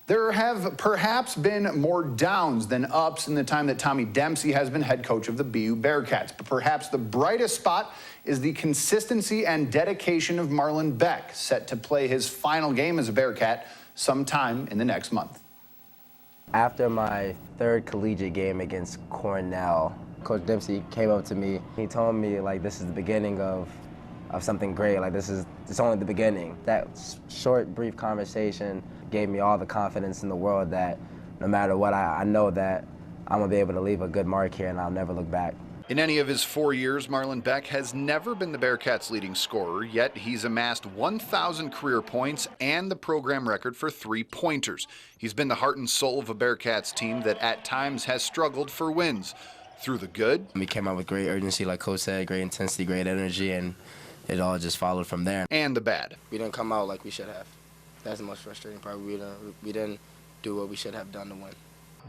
There have perhaps been more downs than ups in the time that Tommy Dempsey has been head coach of the BU Bearcats, but perhaps the brightest spot is the consistency and dedication of Marlon Beck, set to play his final game as a Bearcat sometime in the next month. After my third collegiate game against Cornell, Coach Dempsey came up to me. He told me, like, this is the beginning of something great. Like, it's only the beginning. That short, brief conversation gave me all the confidence in the world that no matter what, I know that I'm gonna be able to leave a good mark here and I'll never look back. In any of his 4 years, Marlon Beck has never been the Bearcats' leading scorer, yet he's amassed 1,000 career points and the program record for three-pointers. He's been the heart and soul of a Bearcats team that at times has struggled for wins. Through the good, We came out with great urgency, like Coach said, great intensity, great energy, and it all just followed from there. and the bad. We didn't come out like we should have. That's the most frustrating part. We didn't do what we should have done to win.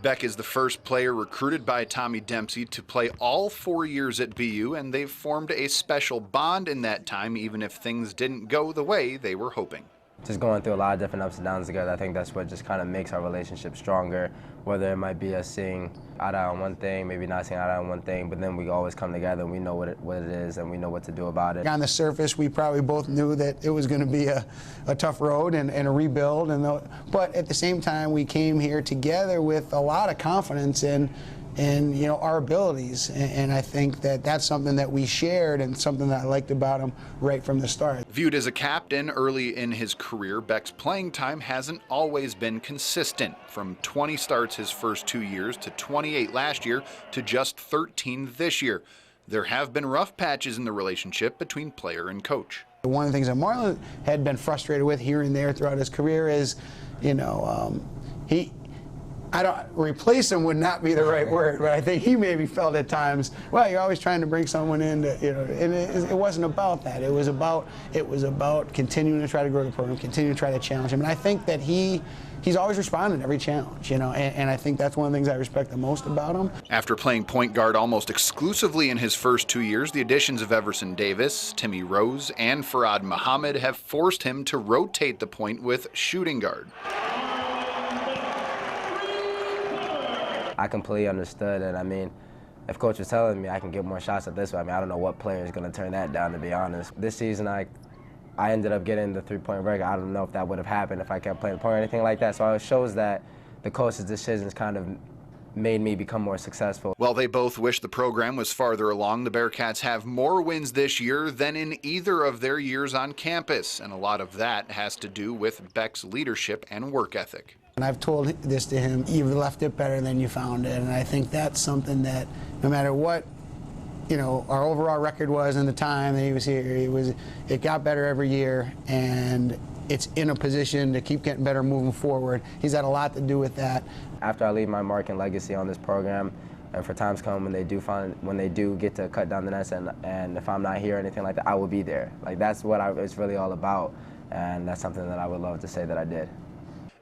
Beck is the first player recruited by Tommy Dempsey to play all 4 years at BU, and they've formed a special bond in that time, even if things didn't go the way they were hoping. Just going through a lot of different ups and downs together, I think that's what just kind of makes our relationship stronger, whether it might be us seeing eye to eye on one thing, maybe not seeing eye to eye on one thing, but then we always come together and we know what it is and we know what to do about it. On the surface, we probably both knew that it was going to be a tough road and a rebuild, but at the same time, we came here together with a lot of confidence in our abilities, and I think that that's something that we shared and something that I liked about him right from the start. Viewed as a captain early in his career, Beck's playing time hasn't always been consistent. From 20 starts his first 2 years to 28 last year to just 13 this year. There have been rough patches in the relationship between player and coach. One of the things that Marlon had been frustrated with here and there throughout his career is, replace him would not be the right word, but I think he maybe felt at times, well, you're always trying to bring someone in to, and it wasn't about that. It was about continuing to try to grow the program, continuing to try to challenge him. And I think that he's always responded to every challenge, and I think that's one of the things I respect the most about him. After playing point guard almost exclusively in his first 2 years, the additions of Everson Davis, Timmy Rose, and Farad Muhammad have forced him to rotate the point with shooting guard. I completely understood, and I mean, if Coach was telling me I can get more shots at this way, I don't know what player is going to turn that down, to be honest. This season, I ended up getting the three-point record. I don't know if that would have happened if I kept playing the point or anything like that, so it shows that the coach's decisions kind of made me become more successful. While they both wish the program was farther along, the Bearcats have more wins this year than in either of their years on campus, and a lot of that has to do with Beck's leadership and work ethic. And I've told this to him, you've left it better than you found it, and I think that's something that no matter what our overall record was in the time that he was here, it got better every year, and it's in a position to keep getting better moving forward. He's had a lot to do with that. After I leave my mark and legacy on this program, and for times come when they do get to cut down the nets, and if I'm not here or anything like that, I will be there. Like, that's what it's really all about, and that's something that I would love to say that I did.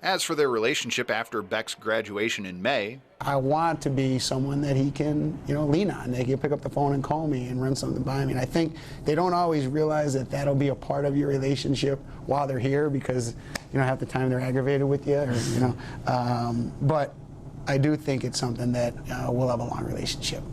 As for their relationship after Beck's graduation in May, I want to be someone that he can, lean on. They can pick up the phone and call me and run something by me. And I think they don't always realize that that'll be a part of your relationship while they're here, because, half the time they're aggravated with you, but I do think it's something that we'll have a long relationship.